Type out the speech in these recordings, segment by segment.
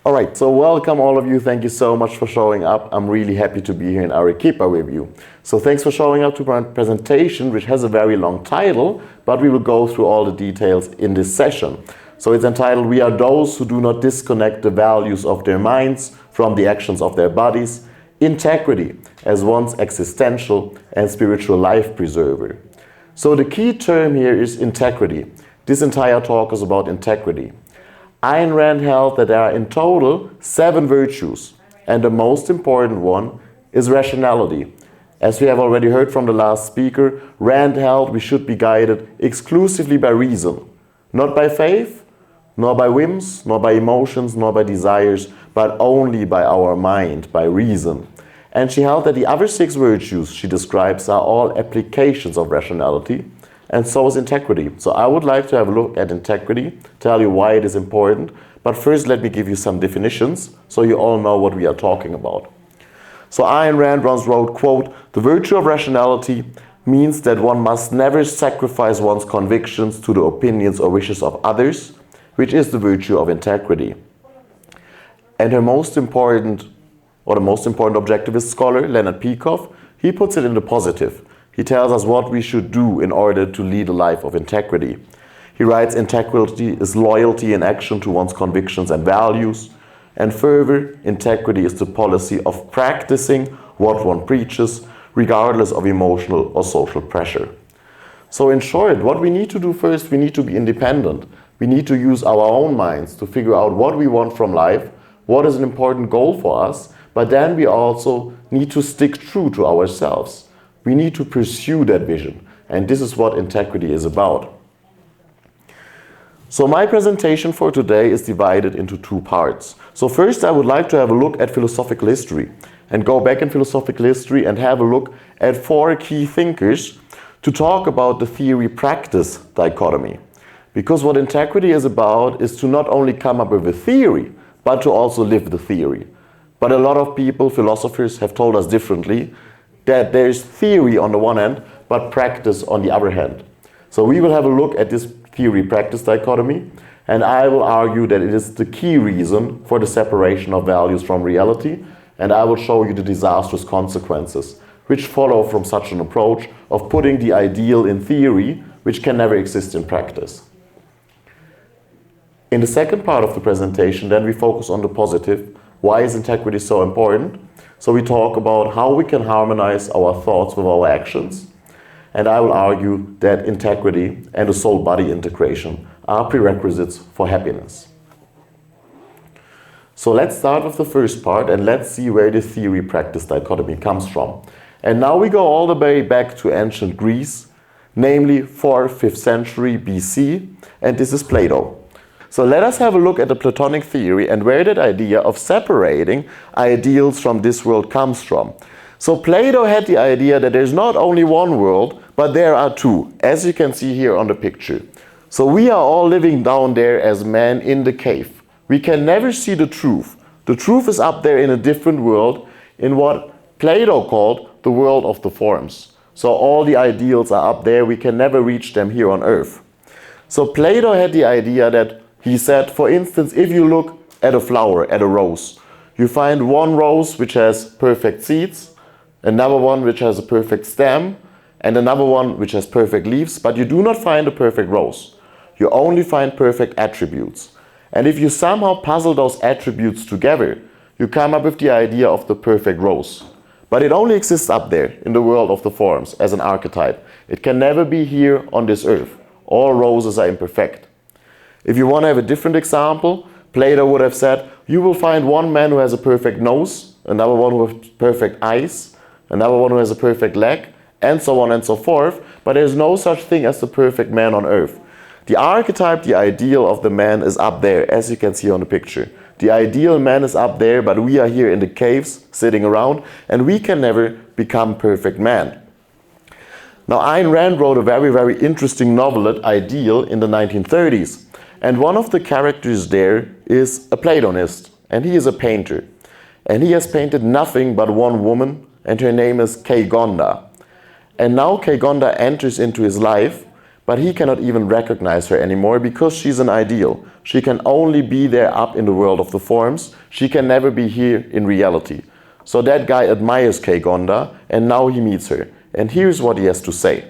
Alright, so welcome all of you. Thank you so much for showing up. I'm really happy to be here in Arequipa with you. So thanks for showing up to my presentation, which has a very long title, but we will go through all the details in this session. So it's entitled, "We are those who do not disconnect the values of their minds from the actions of their bodies. Integrity as one's existential and spiritual life preserver." So the key term here is integrity. This entire talk is about integrity. Ayn Rand held that there are in total 7 virtues, and the most important one is rationality. As we have already heard from the last speaker, Rand held we should be guided exclusively by reason, not by faith, nor by whims, nor by emotions, nor by desires, but only by our mind, by reason. And she held that the other 6 virtues she describes are all applications of rationality, and so is integrity. So I would like to have a look at integrity, tell you why it is important, but first let me give you some definitions so you all know what we are talking about. So Ayn Rand once wrote, quote, "The virtue of rationality means that one must never sacrifice one's convictions to the opinions or wishes of others, which is the virtue of integrity." And the most important objectivist scholar, Leonard Peikoff, he puts it in the positive. He tells us what we should do in order to lead a life of integrity. He writes, integrity is loyalty in action to one's convictions and values. And further, integrity is the policy of practicing what one preaches, regardless of emotional or social pressure. So in short, what we need to do first, we need to be independent. We need to use our own minds to figure out what we want from life, what is an important goal for us, but then we also need to stick true to ourselves. We need to pursue that vision, and this is what integrity is about. So my presentation for today is divided into 2 parts. So first I would like to have a look at philosophical history and go back in philosophical history and have a look at 4 key thinkers to talk about the theory-practice dichotomy. Because what integrity is about is to not only come up with a theory, but to also live the theory. But a lot of people, philosophers, have told us differently, that there's theory on the one hand, but practice on the other hand. So we will have a look at this theory-practice dichotomy, and I will argue that it is the key reason for the separation of values from reality, and I will show you the disastrous consequences which follow from such an approach of putting the ideal in theory, which can never exist in practice. In the second part of the presentation, then we focus on the positive. Why is integrity so important? So we talk about how we can harmonize our thoughts with our actions. And I will argue that integrity and the soul-body integration are prerequisites for happiness. So let's start with the first part and let's see where the theory-practice dichotomy comes from. And now we go all the way back to ancient Greece, namely 4th, 5th century BC, and this is Plato. So let us have a look at the Platonic theory and where that idea of separating ideals from this world comes from. So Plato had the idea that there's not only one world, but there are 2, as you can see here on the picture. So we are all living down there as men in the cave. We can never see the truth. The truth is up there in a different world, in what Plato called the world of the forms. So all the ideals are up there, we can never reach them here on earth. So Plato had the idea that he said, for instance, if you look at a flower, at a rose, you find one rose which has perfect seeds, another one which has a perfect stem, and another one which has perfect leaves, but you do not find a perfect rose. You only find perfect attributes. And if you somehow puzzle those attributes together, you come up with the idea of the perfect rose. But it only exists up there in the world of the forms as an archetype. It can never be here on this earth. All roses are imperfect. If you want to have a different example, Plato would have said, you will find one man who has a perfect nose, another one who has perfect eyes, another one who has a perfect leg, and so on and so forth, but there's no such thing as the perfect man on earth. The archetype, the ideal of the man is up there, as you can see on the picture. The ideal man is up there, but we are here in the caves, sitting around, and we can never become perfect man. Now Ayn Rand wrote a very, very interesting novelette, Ideal, in the 1930s. And one of the characters there is a Platonist, and he is a painter. And he has painted nothing but one woman, and her name is Kaygonda. And now Kaygonda enters into his life, but he cannot even recognize her anymore because she's an ideal. She can only be there up in the world of the forms. She can never be here in reality. So that guy admires Gonda, and now he meets her. And here's what he has to say.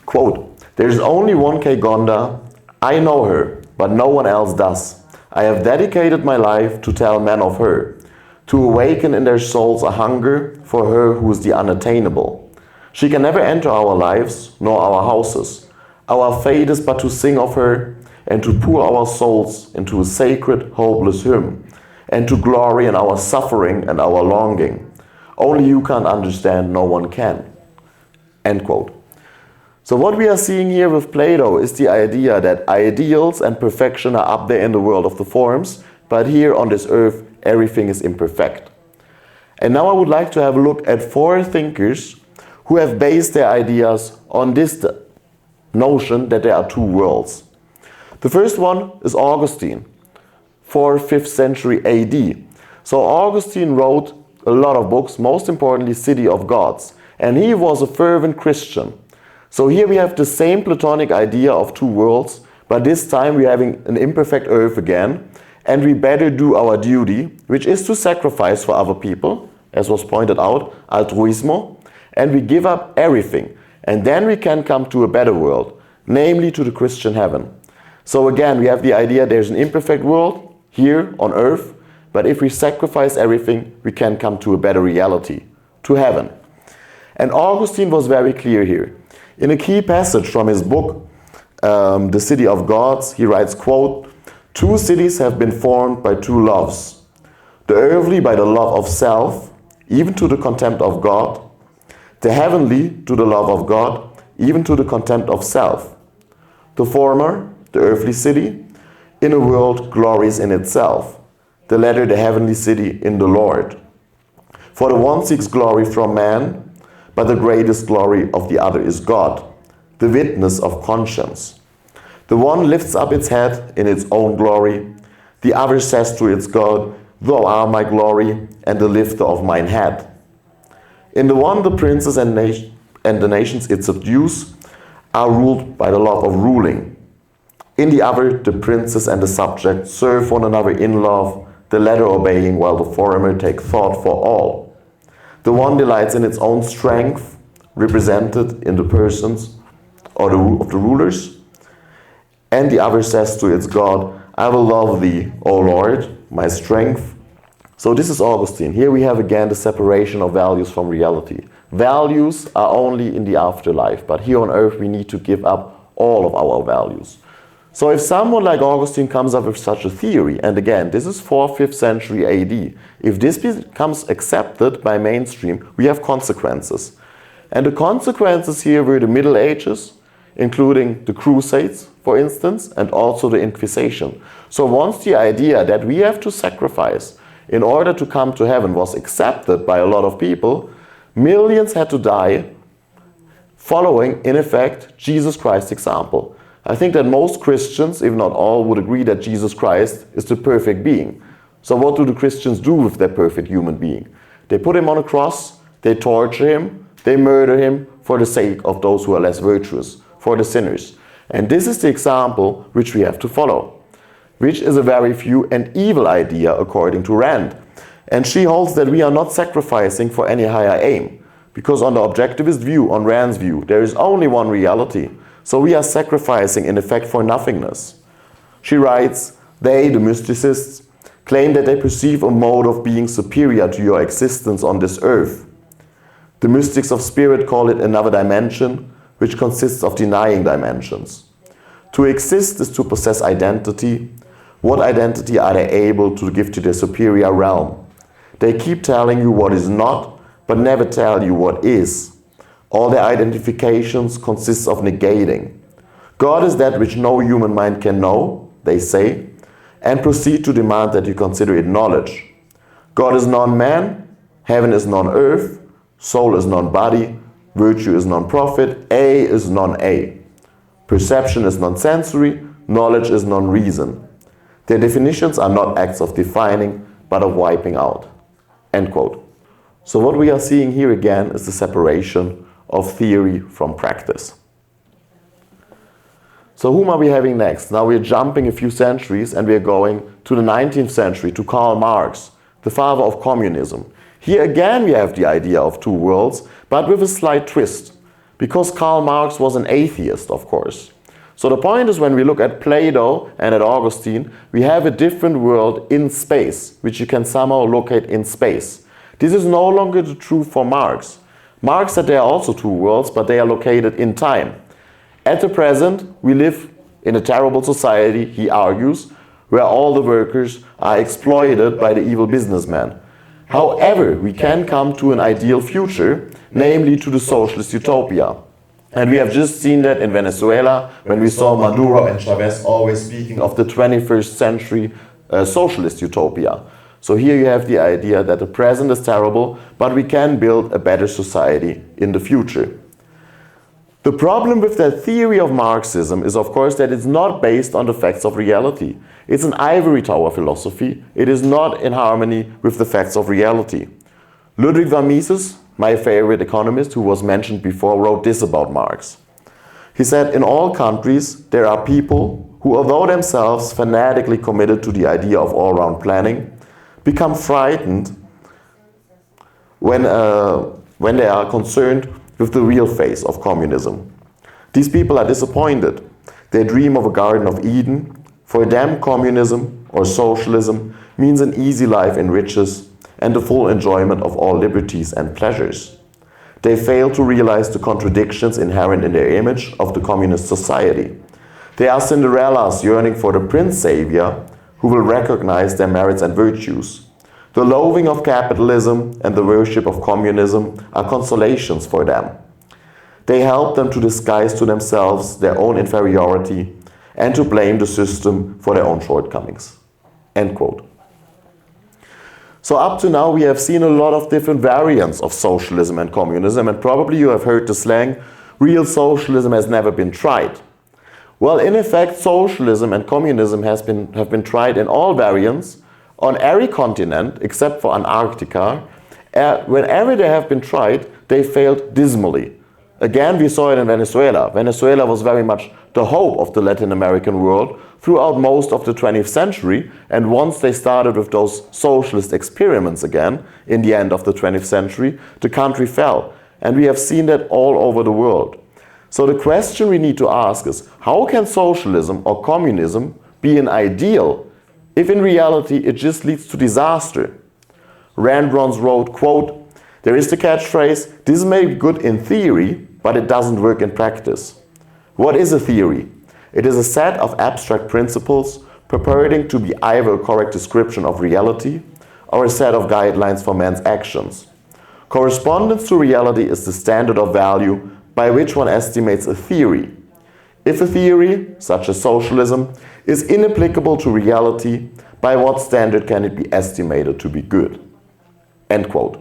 Quote, "There's only one Gonda. I know her, but no one else does. I have dedicated my life to tell men of her, to awaken in their souls a hunger for her who is the unattainable. She can never enter our lives, nor our houses. Our fate is but to sing of her, and to pour our souls into a sacred, hopeless hymn, and to glory in our suffering and our longing. Only you can't understand, no one can." End quote. So what we are seeing here with Plato is the idea that ideals and perfection are up there in the world of the forms, but here on this earth, everything is imperfect. And now I would like to have a look at 4 thinkers who have based their ideas on this notion that there are 2 worlds. The first one is Augustine, 4th, 5th century AD. So Augustine wrote a lot of books, most importantly City of Gods, and he was a fervent Christian. So here we have the same Platonic idea of 2 worlds, but this time we're having an imperfect earth again, and we better do our duty, which is to sacrifice for other people, as was pointed out, altruismo, and we give up everything, and then we can come to a better world, namely to the Christian heaven. So again, we have the idea there's an imperfect world here on earth, but if we sacrifice everything, we can come to a better reality, to heaven. And Augustine was very clear here. In a key passage from his book, The City of Gods, he writes, quote, "Two cities have been formed by 2 loves. The earthly by the love of self, even to the contempt of God. The heavenly to the love of God, even to the contempt of self. The former, the earthly city, in a world glories in itself. The latter, the heavenly city, in the Lord. For the one seeks glory from man, but the greatest glory of the other is God, the witness of conscience. The one lifts up its head in its own glory. The other says to its God, Thou art my glory, and the lifter of mine head. In the one, the princes and the nations it subdues are ruled by the love of ruling. In the other, the princes and the subjects serve one another in love, the latter obeying while the former take thought for all. The one delights in its own strength, represented in the persons of the rulers, and the other says to its God, I will love thee, O Lord, my strength. So this is Augustine. Here we have again the separation of values from reality. Values are only in the afterlife, but here on earth we need to give up all of our values. So if someone like Augustine comes up with such a theory, and again, this is 4th, 5th century AD, if this becomes accepted by mainstream, we have consequences. And the consequences here were the Middle Ages, including the Crusades, for instance, and also the Inquisition. So once the idea that we have to sacrifice in order to come to heaven was accepted by a lot of people, millions had to die following, in effect, Jesus Christ's example. I think that most Christians, if not all, would agree that Jesus Christ is the perfect being. So what do the Christians do with that perfect human being? They put him on a cross, they torture him, they murder him for the sake of those who are less virtuous, for the sinners. And this is the example which we have to follow, which is a very few and evil idea according to Rand. And she holds that we are not sacrificing for any higher aim, because on the objectivist view, on Rand's view, there is only one reality. So we are sacrificing in effect for nothingness. She writes, they, the mysticists, claim that they perceive a mode of being superior to your existence on this earth. The mystics of spirit call it another dimension, which consists of denying dimensions. To exist is to possess identity. What identity are they able to give to their superior realm? They keep telling you what is not, but never tell you what is. All their identifications consist of negating. God is that which no human mind can know, they say, and proceed to demand that you consider it knowledge. God is non-man, heaven is non-earth, soul is non-body, virtue is non-profit, A is non-A. Perception is non-sensory, knowledge is non-reason. Their definitions are not acts of defining, but of wiping out. End quote. So what we are seeing here again is the separation of theory from practice. So whom are we having next? Now we're jumping a few centuries and we're going to the 19th century, to Karl Marx, the father of communism. Here again we have the idea of two worlds, but with a slight twist, because Karl Marx was an atheist, of course. So the point is, when we look at Plato and at Augustine, we have a different world in space, which you can somehow locate in space. This is no longer the truth for Marx. Marx said there are also two worlds, but they are located in time. At the present, we live in a terrible society, he argues, where all the workers are exploited by the evil businessman. However, we can come to an ideal future, namely to the socialist utopia. And we have just seen that in Venezuela, when we saw Maduro and Chavez always speaking of the 21st century socialist utopia. So here you have the idea that the present is terrible, but we can build a better society in the future. The problem with that theory of Marxism is, of course, that it's not based on the facts of reality. It's an ivory tower philosophy. It is not in harmony with the facts of reality. Ludwig von Mises, my favorite economist who was mentioned before, wrote this about Marx. He said, in all countries there are people who, although themselves fanatically committed to the idea of all-round planning, become frightened when they are concerned with the real face of communism. These people are disappointed. They dream of a Garden of Eden. For them, communism or socialism means an easy life in riches and the full enjoyment of all liberties and pleasures. They fail to realize the contradictions inherent in their image of the communist society. They are Cinderellas yearning for the Prince Savior who will recognize their merits and virtues. The loathing of capitalism and the worship of communism are consolations for them. They help them to disguise to themselves their own inferiority and to blame the system for their own shortcomings. End quote. So up to now we have seen a lot of different variants of socialism and communism, and probably you have heard the slang, real socialism has never been tried. Well, in effect, socialism and communism have been tried in all variants on every continent except for Antarctica. Whenever they have been tried, they failed dismally. Again, we saw it in Venezuela. Venezuela was very much the hope of the Latin American world throughout most of the 20th century, and once they started with those socialist experiments again in the end of the 20th century, the country fell. And we have seen that all over the world. So the question we need to ask is, how can socialism or communism be an ideal if in reality it just leads to disaster? Rand once wrote, quote, "There is the catchphrase, this may be good in theory, but it doesn't work in practice." What is a theory? It is a set of abstract principles purporting to be either a correct description of reality or a set of guidelines for man's actions. Correspondence to reality is the standard of value by which one estimates a theory. If a theory, such as socialism, is inapplicable to reality, by what standard can it be estimated to be good? End quote.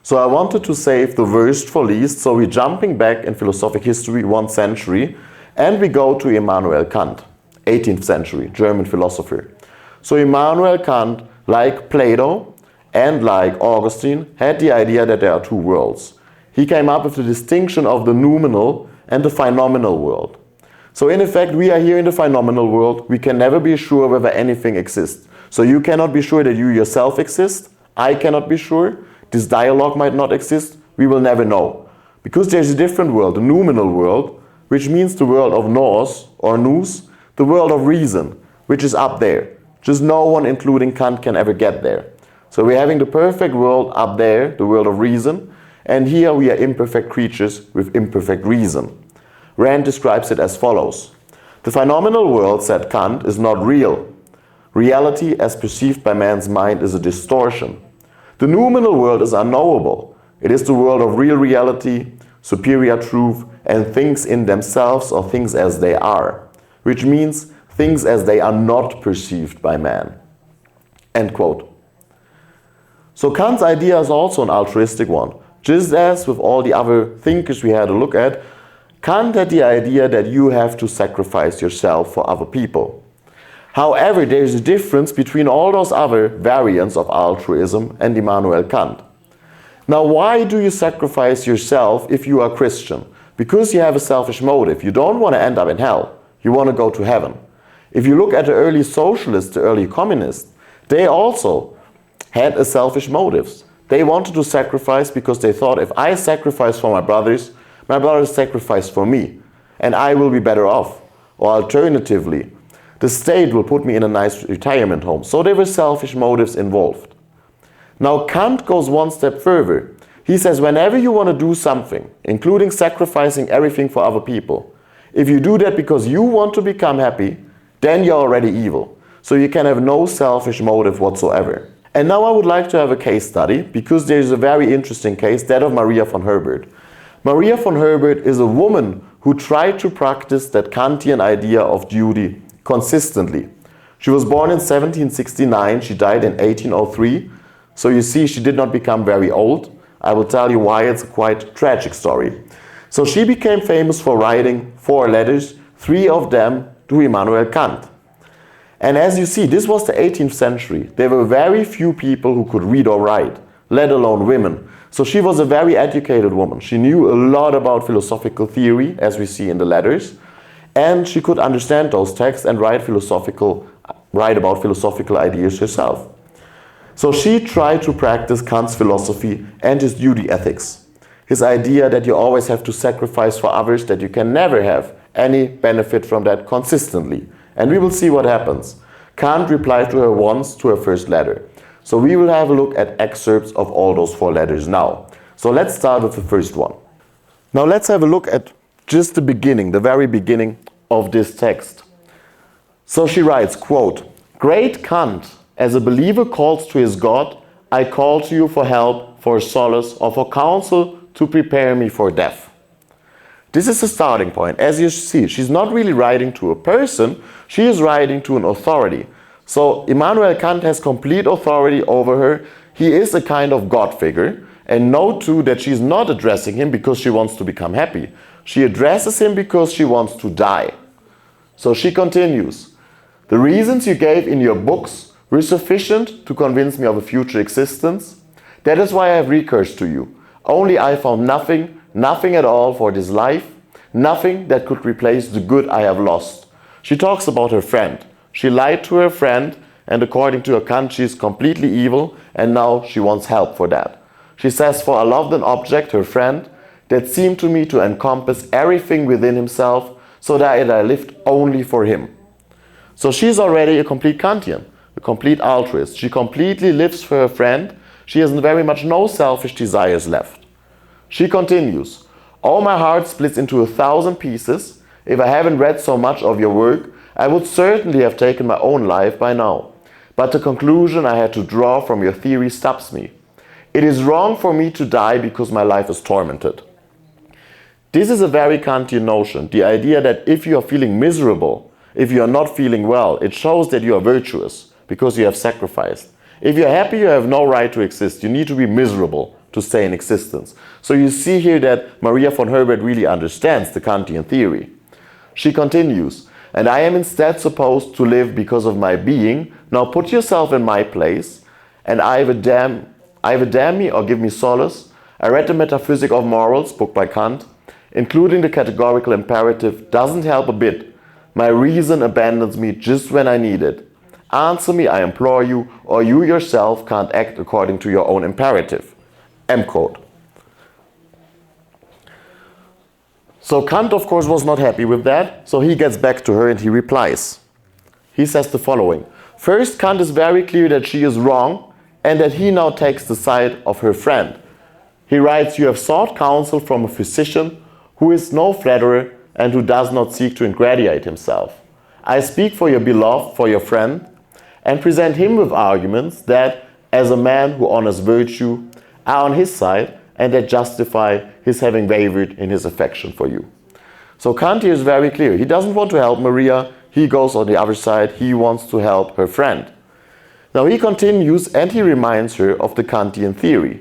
So I wanted to save the worst for least, so we're jumping back in philosophic history 1 century, and we go to Immanuel Kant, 18th century, German philosopher. So Immanuel Kant, like Plato and like Augustine, had the idea that there are two worlds. He came up with the distinction of the noumenal and the phenomenal world. So in effect, we are here in the phenomenal world. We can never be sure whether anything exists. So you cannot be sure that you yourself exist. I cannot be sure. This dialogue might not exist. We will never know. Because there's a different world, the noumenal world, which means the world of nous or nous, the world of reason, which is up there. Just no one, including Kant, can ever get there. So we're having the perfect world up there, the world of reason, and here we are imperfect creatures with imperfect reason. Rand describes it as follows. The phenomenal world, said Kant, is not real. Reality as perceived by man's mind is a distortion. The noumenal world is unknowable. It is the world of real reality, superior truth, and things in themselves or things as they are, which means things as they are not perceived by man. End quote. So Kant's idea is also an altruistic one. Just as with all the other thinkers we had a look at, Kant had the idea that you have to sacrifice yourself for other people. However, there is a difference between all those other variants of altruism and Immanuel Kant. Now, why do you sacrifice yourself if you are Christian? Because you have a selfish motive. You don't want to end up in hell. You want to go to heaven. If you look at the early socialists, the early communists, they also had a selfish motives. They wanted to sacrifice because they thought, if I sacrifice for my brothers sacrifice for me, and I will be better off. Or alternatively, the state will put me in a nice retirement home. So there were selfish motives involved. Now Kant goes one step further. He says whenever you want to do something, including sacrificing everything for other people, if you do that because you want to become happy, then you're already evil. So you can have no selfish motive whatsoever. And now I would like to have a case study, because there is a very interesting case, that of Maria von Herbert. Maria von Herbert is a woman who tried to practice that Kantian idea of duty consistently. She was born in 1769, she died in 1803, so you see she did not become very old. I will tell you why, it's a quite tragic story. So she became famous for writing 4 letters, 3 of them to Immanuel Kant. And as you see, this was the 18th century. There were very few people who could read or write, let alone women. So she was a very educated woman. She knew a lot about philosophical theory, as we see in the letters. And she could understand those texts and write about philosophical ideas herself. So she tried to practice Kant's philosophy and his duty ethics. His idea that you always have to sacrifice for others, that you can never have any benefit from that consistently. And we will see what happens. Kant replied to her once to her first letter. So we will have a look at excerpts of all those 4 letters now. So let's start with the first one. Now let's have a look at just the beginning, the very beginning of this text. So she writes, quote, "Great Kant, as a believer calls to his God, I call to you for help, for solace, or for counsel to prepare me for death." This is the starting point. As you see, she's not really writing to a person, she is writing to an authority. So Immanuel Kant has complete authority over her. He is a kind of God figure. And note too that she's not addressing him because she wants to become happy. She addresses him because she wants to die. So she continues, "The reasons you gave in your books were sufficient to convince me of a future existence. That is why I have recourse to you. Only I found nothing at all for this life, nothing that could replace the good I have lost." She talks about her friend. She lied to her friend, and according to her Kant, she is completely evil, and now she wants help for that. She says, "For I loved an object, her friend, that seemed to me to encompass everything within himself, so that I lived only for him." So she's already a complete Kantian, a complete altruist. She completely lives for her friend. She has very much no selfish desires left. She continues, "All my heart splits into 1,000 pieces. If I haven't read so much of your work, I would certainly have taken my own life by now. But the conclusion I had to draw from your theory stops me. It is wrong for me to die because my life is tormented." This is a very Kantian notion, the idea that if you are feeling miserable, if you are not feeling well, it shows that you are virtuous because you have sacrificed. If you are happy, you have no right to exist. You need to be miserable to stay in existence. So you see here that Maria von Herbert really understands the Kantian theory. She continues, "And I am instead supposed to live because of my being. Now put yourself in my place, and either damn me or give me solace. I read the Metaphysic of Morals, book by Kant. Including the categorical imperative doesn't help a bit. My reason abandons me just when I need it. Answer me, I implore you, or you yourself can't act according to your own imperative." End quote. So Kant, of course, was not happy with that, so he gets back to her and he replies. He says the following. First, Kant is very clear that she is wrong and that he now takes the side of her friend. He writes, "You have sought counsel from a physician who is no flatterer and who does not seek to ingratiate himself. I speak for your beloved, for your friend, and present him with arguments that, as a man who honors virtue, are on his side and that justify his having wavered in his affection for you." So Kant here is very clear. He doesn't want to help Maria. He goes on the other side. He wants to help her friend. Now he continues and he reminds her of the Kantian theory.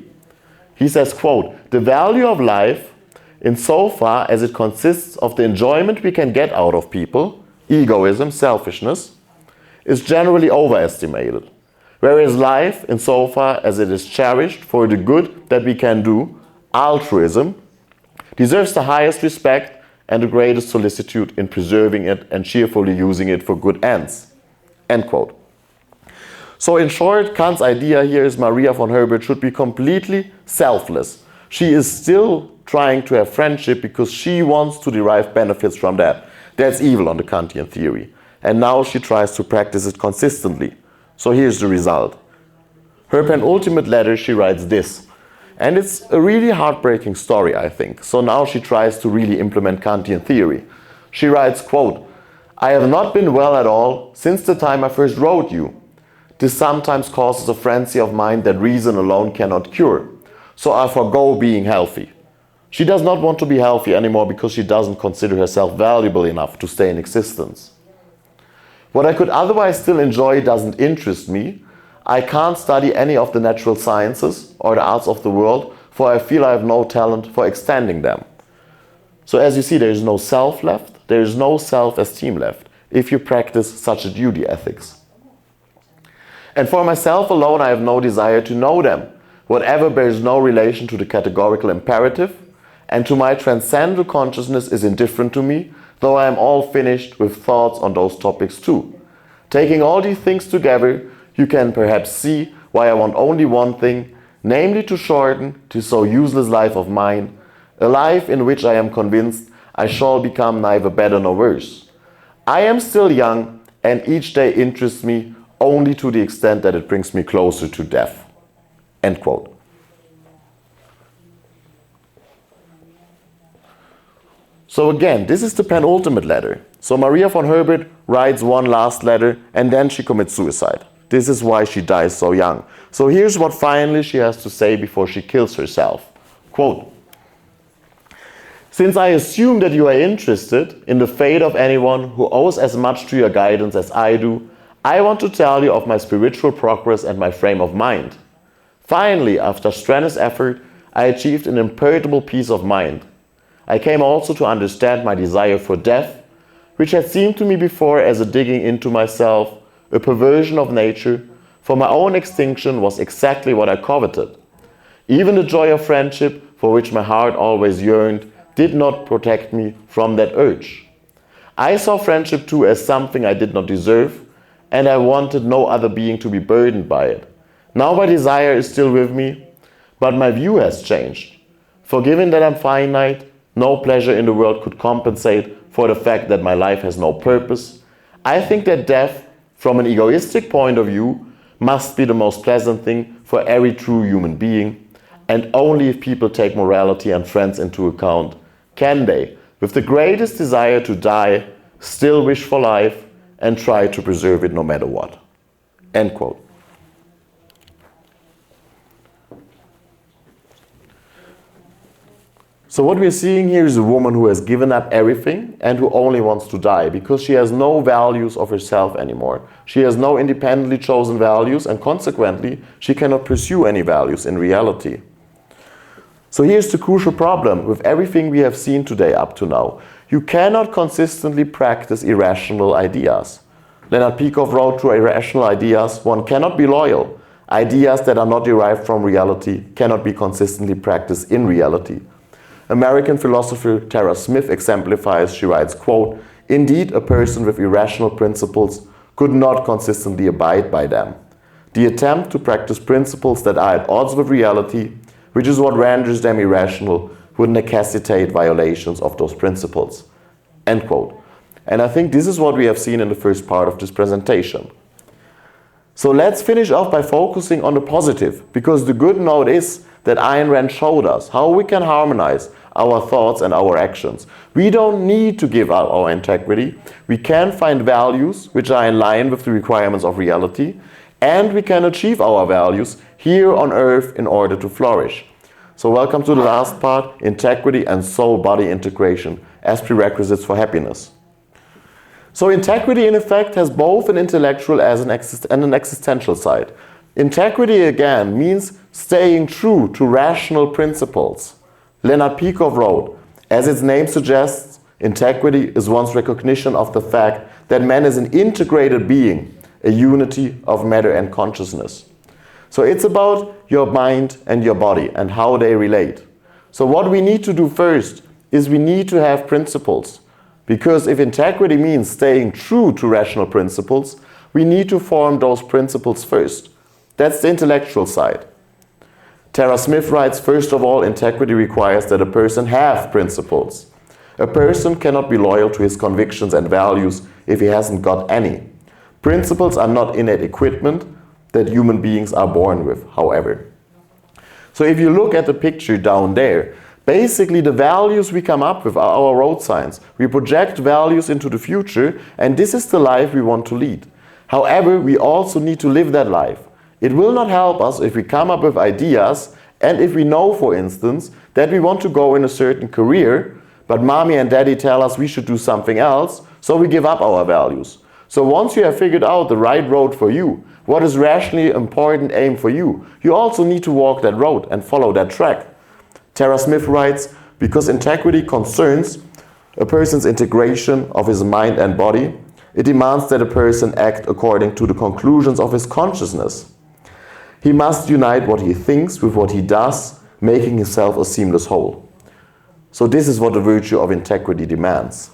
He says, quote, "The value of life, insofar as it consists of the enjoyment we can get out of people, egoism, selfishness, is generally overestimated, whereas life, insofar as it is cherished for the good that we can do, altruism, deserves the highest respect and the greatest solicitude in preserving it and cheerfully using it for good ends. End quote. So in short, Kant's idea here is Maria von Herbert should be completely selfless. She is still trying to have friendship because she wants to derive benefits from that. That's evil on the Kantian theory. And now she tries to practice it consistently. So here's the result. Her penultimate letter, she writes this. And it's a really heartbreaking story, I think. So now she tries to really implement Kantian theory. She writes, quote, "I have not been well at all since the time I first wrote you. This sometimes causes a frenzy of mind that reason alone cannot cure. So I forgo being healthy." She does not want to be healthy anymore because she doesn't consider herself valuable enough to stay in existence. What I could otherwise still enjoy doesn't interest me. I can't study any of the natural sciences or the arts of the world, for I feel I have no talent for extending them. So as you see, there is no self left, there is no self-esteem left, if you practice such a duty ethics. And for myself alone, I have no desire to know them, whatever bears no relation to the categorical imperative, and to my transcendental consciousness is indifferent to me, though I am all finished with thoughts on those topics too. Taking all these things together, you can perhaps see why I want only one thing, namely to shorten this so useless life of mine, a life in which I am convinced I shall become neither better nor worse. I am still young, and each day interests me only to the extent that it brings me closer to death. End quote. So again, this is the penultimate letter. So Maria von Herbert writes one last letter and then she commits suicide. This is why she dies so young. So here's what finally she has to say before she kills herself. Quote, "Since I assume that you are interested in the fate of anyone who owes as much to your guidance as I do, I want to tell you of my spiritual progress and my frame of mind. Finally, after strenuous effort, I achieved an imperturbable peace of mind. I came also to understand my desire for death, which had seemed to me before as a digging into myself, a perversion of nature, for my own extinction was exactly what I coveted. Even the joy of friendship, for which my heart always yearned, did not protect me from that urge. I saw friendship too as something I did not deserve, and I wanted no other being to be burdened by it. Now my desire is still with me, but my view has changed. For given that I'm finite, no pleasure in the world could compensate for the fact that my life has no purpose. I think that death, from an egoistic point of view, must be the most pleasant thing for every true human being, and only if people take morality and friends into account can they, with the greatest desire to die, still wish for life and try to preserve it no matter what." End quote. So what we're seeing here is a woman who has given up everything and who only wants to die because she has no values of herself anymore. She has no independently chosen values and consequently she cannot pursue any values in reality. So here's the crucial problem with everything we have seen today up to now. You cannot consistently practice irrational ideas. Leonard Peikoff wrote, "To irrational ideas, one cannot be loyal. Ideas that are not derived from reality cannot be consistently practiced in reality." American philosopher Tara Smith exemplifies, she writes, quote, "Indeed, a person with irrational principles could not consistently abide by them. The attempt to practice principles that are at odds with reality, which is what renders them irrational, would necessitate violations of those principles." End quote. And I think this is what we have seen in the first part of this presentation. So let's finish off by focusing on the positive, because the good note is that Ayn Rand showed us how we can harmonize our thoughts and our actions. We don't need to give up our integrity. We can find values which are in line with the requirements of reality, and we can achieve our values here on earth in order to flourish. So welcome to the last part, integrity and soul-body integration as prerequisites for happiness. So integrity in effect has both an intellectual and an existential side. Integrity again means staying true to rational principles. Leonard Peikoff wrote, "As its name suggests, integrity is one's recognition of the fact that man is an integrated being, a unity of matter and consciousness. So it's about your mind and your body and how they relate. So what we need to do first is we need to have principles. Because if integrity means staying true to rational principles, we need to form those principles first. That's the intellectual side. Tara Smith writes, first of all, integrity requires that a person have principles. A person cannot be loyal to his convictions and values if he hasn't got any. Principles are not innate equipment that human beings are born with, however. So if you look at the picture down there, basically the values we come up with are our road signs. We project values into the future, and this is the life we want to lead. However, we also need to live that life. It will not help us if we come up with ideas and if we know, for instance, that we want to go in a certain career, but mommy and daddy tell us we should do something else, so we give up our values. So once you have figured out the right road for you, what is rationally important aim for you, you also need to walk that road and follow that track. Tara Smith writes, because integrity concerns a person's integration of his mind and body, it demands that a person act according to the conclusions of his consciousness. He must unite what he thinks with what he does, making himself a seamless whole. So this is what the virtue of integrity demands.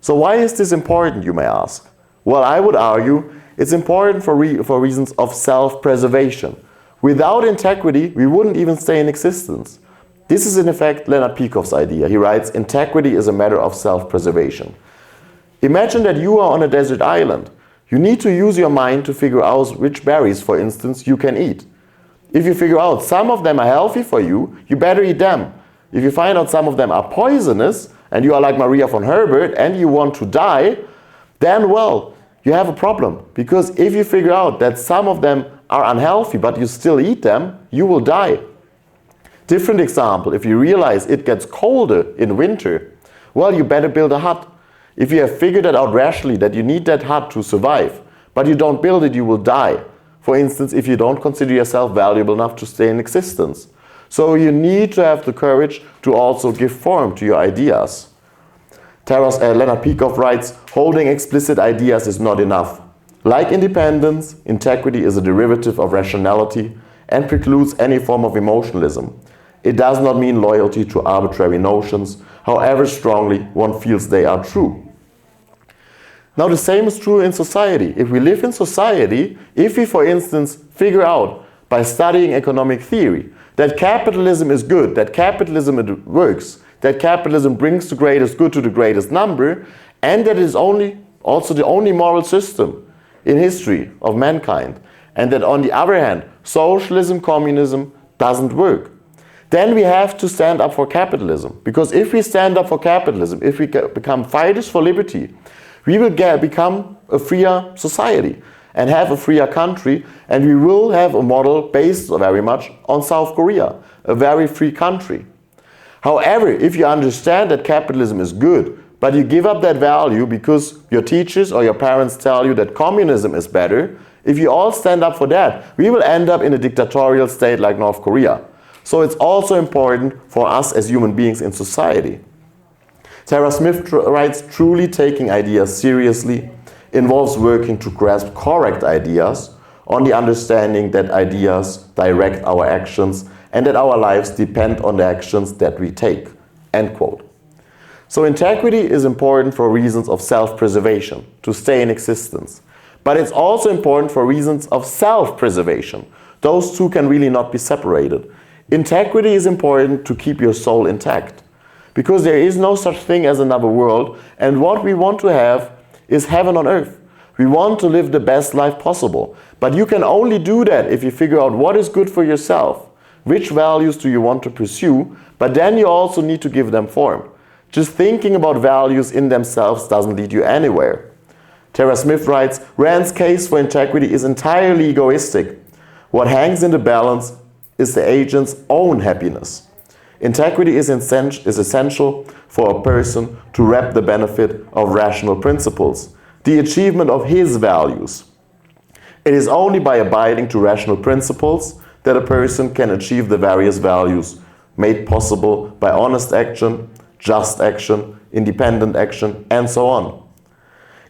So why is this important, you may ask? Well, I would argue it's important for reasons of self-preservation. Without integrity, we wouldn't even stay in existence. This is in effect Leonard Peikoff's idea. He writes, integrity is a matter of self-preservation. Imagine that you are on a desert island. You need to use your mind to figure out which berries, for instance, you can eat. If you figure out some of them are healthy for you, you better eat them. If you find out some of them are poisonous, and you are like Maria von Herbert and you want to die, then well, you have a problem. Because if you figure out that some of them are unhealthy but you still eat them, you will die. Different example, if you realize it gets colder in winter, well, you better build a hut. If you have figured it out rationally that you need that hut to survive, but you don't build it, you will die. For instance, if you don't consider yourself valuable enough to stay in existence. So you need to have the courage to also give form to your ideas. Leonard Peikoff writes, holding explicit ideas is not enough. Like independence, integrity is a derivative of rationality and precludes any form of emotionalism. It does not mean loyalty to arbitrary notions, however strongly one feels they are true. Now the same is true in society. If we live in society, if we, for instance, figure out by studying economic theory that capitalism is good, that capitalism works, that capitalism brings the greatest good to the greatest number, and that it is also the only moral system in history of mankind, and that on the other hand, socialism, communism doesn't work, then we have to stand up for capitalism. Because if we stand up for capitalism, if we become fighters for liberty, we will become a freer society and have a freer country, and we will have a model based very much on South Korea, a very free country. However, if you understand that capitalism is good, but you give up that value because your teachers or your parents tell you that communism is better, if you all stand up for that, we will end up in a dictatorial state like North Korea. So it's also important for us as human beings in society. Tara Smith writes, truly taking ideas seriously involves working to grasp correct ideas on the understanding that ideas direct our actions and that our lives depend on the actions that we take. End quote. So integrity is important for reasons of self-preservation, to stay in existence. But it's also important for reasons of self-preservation. Those two can really not be separated. Integrity is important to keep your soul intact. Because there is no such thing as another world, and what we want to have is heaven on earth. We want to live the best life possible. But you can only do that if you figure out what is good for yourself. Which values do you want to pursue? But then you also need to give them form. Just thinking about values in themselves doesn't lead you anywhere. Tara Smith writes, Rand's case for integrity is entirely egoistic. What hangs in the balance is the agent's own happiness. Integrity is essential for a person to reap the benefit of rational principles, the achievement of his values. It is only by abiding to rational principles that a person can achieve the various values made possible by honest action, just action, independent action, and so on.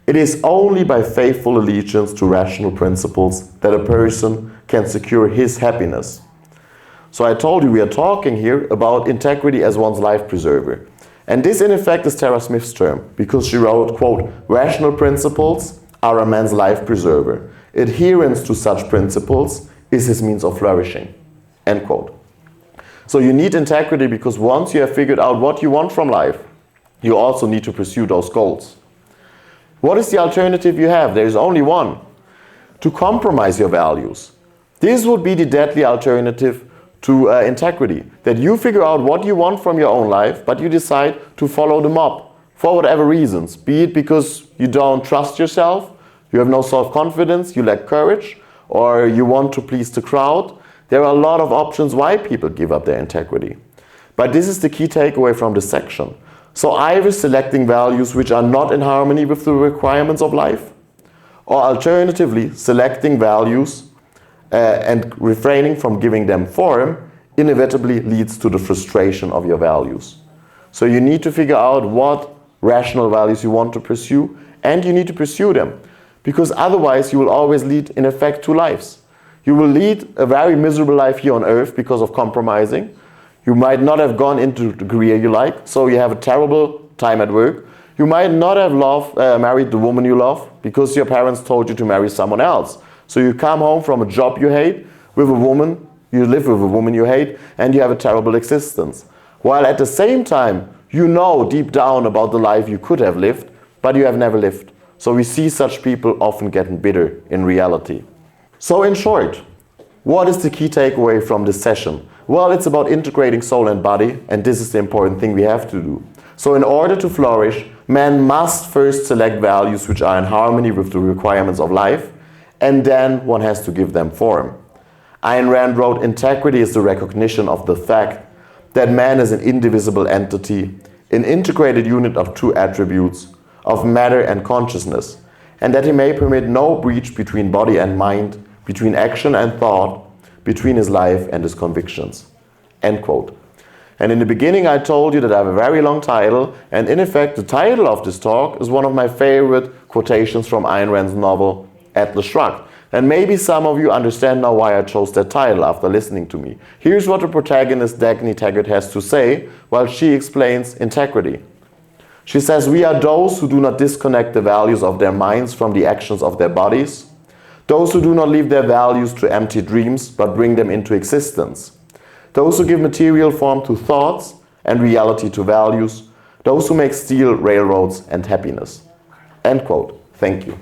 It is only by faithful allegiance to rational principles that a person can secure his happiness. So I told you we are talking here about integrity as one's life preserver. And this in effect is Tara Smith's term, because she wrote, quote, "Rational principles are a man's life preserver. Adherence to such principles is his means of flourishing," end quote. So you need integrity because once you have figured out what you want from life, you also need to pursue those goals. What is the alternative you have? There is only one: to compromise your values. This would be the deadly alternative to integrity, that you figure out what you want from your own life, but you decide to follow the mob for whatever reasons, be it because you don't trust yourself, you have no self-confidence, you lack courage, or you want to please the crowd. There are a lot of options why people give up their integrity. But this is the key takeaway from this section. So either selecting values which are not in harmony with the requirements of life, or alternatively selecting values and refraining from giving them form inevitably leads to the frustration of your values. So you need to figure out what rational values you want to pursue, and you need to pursue them, because otherwise you will always lead in effect two lives. You will lead a very miserable life here on earth because of compromising. You might not have gone into the career you like, so you have a terrible time at work. You might not have married the woman you love because your parents told you to marry someone else. So you come home from a job you hate, with a woman, you live with a woman you hate, and you have a terrible existence. While at the same time, you know deep down about the life you could have lived, but you have never lived. So we see such people often getting bitter in reality. So in short, what is the key takeaway from this session? Well, it's about integrating soul and body, and this is the important thing we have to do. So in order to flourish, man must first select values which are in harmony with the requirements of life, and then one has to give them form. Ayn Rand wrote, "Integrity is the recognition of the fact that man is an indivisible entity, an integrated unit of two attributes, of matter and consciousness, and that he may permit no breach between body and mind, between action and thought, between his life and his convictions," end quote. And in the beginning I told you that I have a very long title, and in effect the title of this talk is one of my favorite quotations from Ayn Rand's novel Atlas Shrugged. And maybe some of you understand now why I chose that title after listening to me. Here's what the protagonist Dagny Taggart has to say while she explains integrity. She says, "We are those who do not disconnect the values of their minds from the actions of their bodies, those who do not leave their values to empty dreams but bring them into existence, those who give material form to thoughts and reality to values, those who make steel, railroads, and happiness," end quote. Thank you.